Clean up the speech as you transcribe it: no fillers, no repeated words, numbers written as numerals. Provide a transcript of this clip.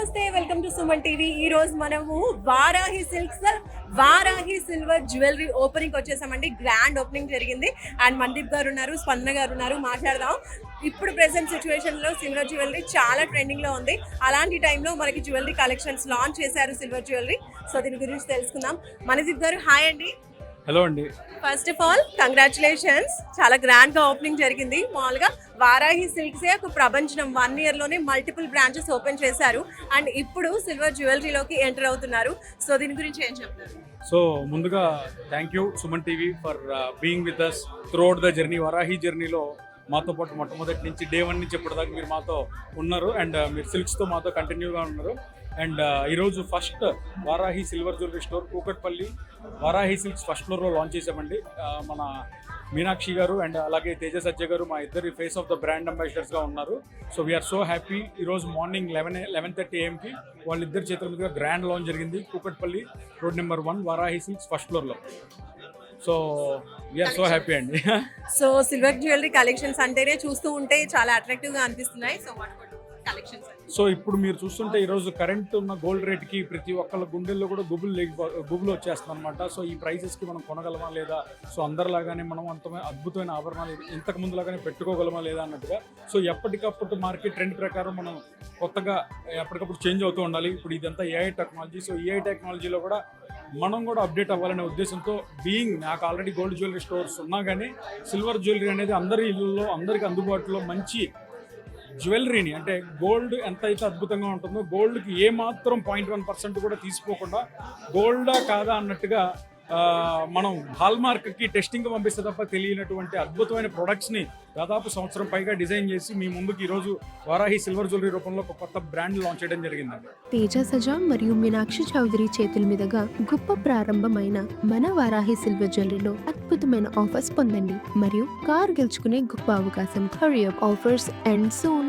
నమస్తే, welcome to Suman TV. ఈ రోజు మనము Varahi silks Varahi silver jewellery opening వచ్చేసామండి. గ్రాండ్ ఓపెనింగ్ జరిగింది అండ్ మందీప్ గారు ఉన్నారు, స్పందన గారు ఉన్నారు. మాట్లాడదాం. ఇప్పుడు ప్రెసెంట్ సిచ్యువేషన్ లో సిల్వర్ జ్యువెలరీ చాలా ట్రెండింగ్ లో ఉంది. అలాంటి టైంలో మనకి జ్యువెలరీ కలెక్షన్స్ లాంచ్ చేశారు సిల్వర్ జ్యువెలరీ. సో దీని గురించి తెలుసుకుందాం. మందీప్ గారు హాయ్ అండి. హలో అండి. ఫస్ట్ ఆఫ్ ఆల్ కంగ్రాచులేషన్స్, చాలా గ్రాండ్ గా ఓపెనింగ్ జరిగింది. మామూలుగా వారాహి సిల్క్సే ఒక ప్రపంచం 1 year లోనే మల్టిపుల్ బ్రాంచెస్ ఓపెన్ చేశారు అండ్ ఇప్పుడు సిల్వర్ జ్యువెలరీలోకి ఎంటర్ అవుతున్నారు. సో దీని గురించి ఏం చెప్తారు? సో ముందుగా thank you Suman TV for being with us throughout the journey. Varahi జర్నీలో మాతో పాటు మొట్టమొదటి నుంచి డే 1 నుంచి ఇప్పటిదాకా మీరు మాతో ఉన్నారు అండ్ మీరు సిల్క్స్తో మాతో కంటిన్యూగా ఉన్నారు. అండ్ ఈరోజు first Varahi silver jewellery store Kukatpally Varahi silks first ఫ్లోర్లో లాంచ్ చేసామండి. మన మీనాక్షి గారు అండ్ అలాగే తేజ సజ్జ గారు మా ఇద్దరి ఫేస్ ఆఫ్ ద బ్రాండ్ అంబాసిడర్స్గా ఉన్నారు. So we are so happy. ఈరోజు మార్నింగ్ 11:30 AM వాళ్ళిద్దరి చేతుల మీదుగా గ్రాండ్ లాంచ్ జరిగింది Kukatpally road number 1 Varahi silks first ఫ్లోర్లో. సో వీఆర్ సో హ్యాపీ అండి. సో సిల్వర్ జ్యువెలరీ కలెక్షన్స్ అంటేనే చూస్తూ ఉంటే చాలా అట్రాక్టివ్ గా అనిపిస్తున్నాయి. సో కలెక్షన్స్ సో ఇప్పుడు మీరు చూస్తుంటే ఈరోజు కరెంట్ ఉన్న గోల్డ్ రేట్కి ప్రతి ఒక్కళ్ళ గుండెల్లో కూడా గుబులు వచ్చేస్తుంది అనమాట. సో ఈ ప్రైసెస్కి మనం కొనగలమా లేదా, సో అందరిలాగానే మనం అంత అద్భుతమైన ఆభరణాలు ఇంతకు ముందులాగానే పెట్టుకోగలమా లేదా అన్నట్టుగా. సో ఎప్పటికప్పుడు మార్కెట్ ట్రెండ్ ప్రకారం మనం కొత్తగా ఎప్పటికప్పుడు చేంజ్ అవుతూ ఉండాలి. ఇప్పుడు ఇదంతా ఏఐ టెక్నాలజీ. సో ఏఐ టెక్నాలజీలో కూడా మనం కూడా అప్డేట్ అవ్వాలనే ఉద్దేశంతో నాకు ఆల్రెడీ గోల్డ్ జ్యువెలరీ స్టోర్స్ ఉన్నా కానీ సిల్వర్ జ్యువెలరీ అనేది అందరి ఇళ్ళల్లో అందరికీ అందుబాటులో మంచి జ్యువెలరీని, అంటే గోల్డ్ ఎంత అయితే అద్భుతంగా ఉంటుందో గోల్డ్కి ఏమాత్రం 0.1% కూడా తీసిపోకుండా గోల్డా కాదా అన్నట్టుగా మనం హాల్మార్క్కి టెస్టింగ్ పంపిస్తే తప్ప తెలియనటువంటి అద్భుతమైన ప్రొడక్ట్స్ని దాదాపు సంవత్సరం పైగా డిజైన్ చేసి మీ ముందుకు ఈరోజు వారాహి సిల్వర్ జ్యువెలరీ రూపంలో ఒక కొత్త బ్రాండ్ లాంచ్ చేయడం జరిగిందండి. తేజ సజా మరియు మీనాక్షి చౌదరి చేతుల మీదుగా గొప్ప ప్రారంభమైన మన వారాహి సిల్వర్ జ్యువెలరీలో అద్భుతమైన ఆఫర్స్ పొందండి మరియు కార్ గెలుచుకునే గొప్ప అవకాశం. Hari up, offers and soon.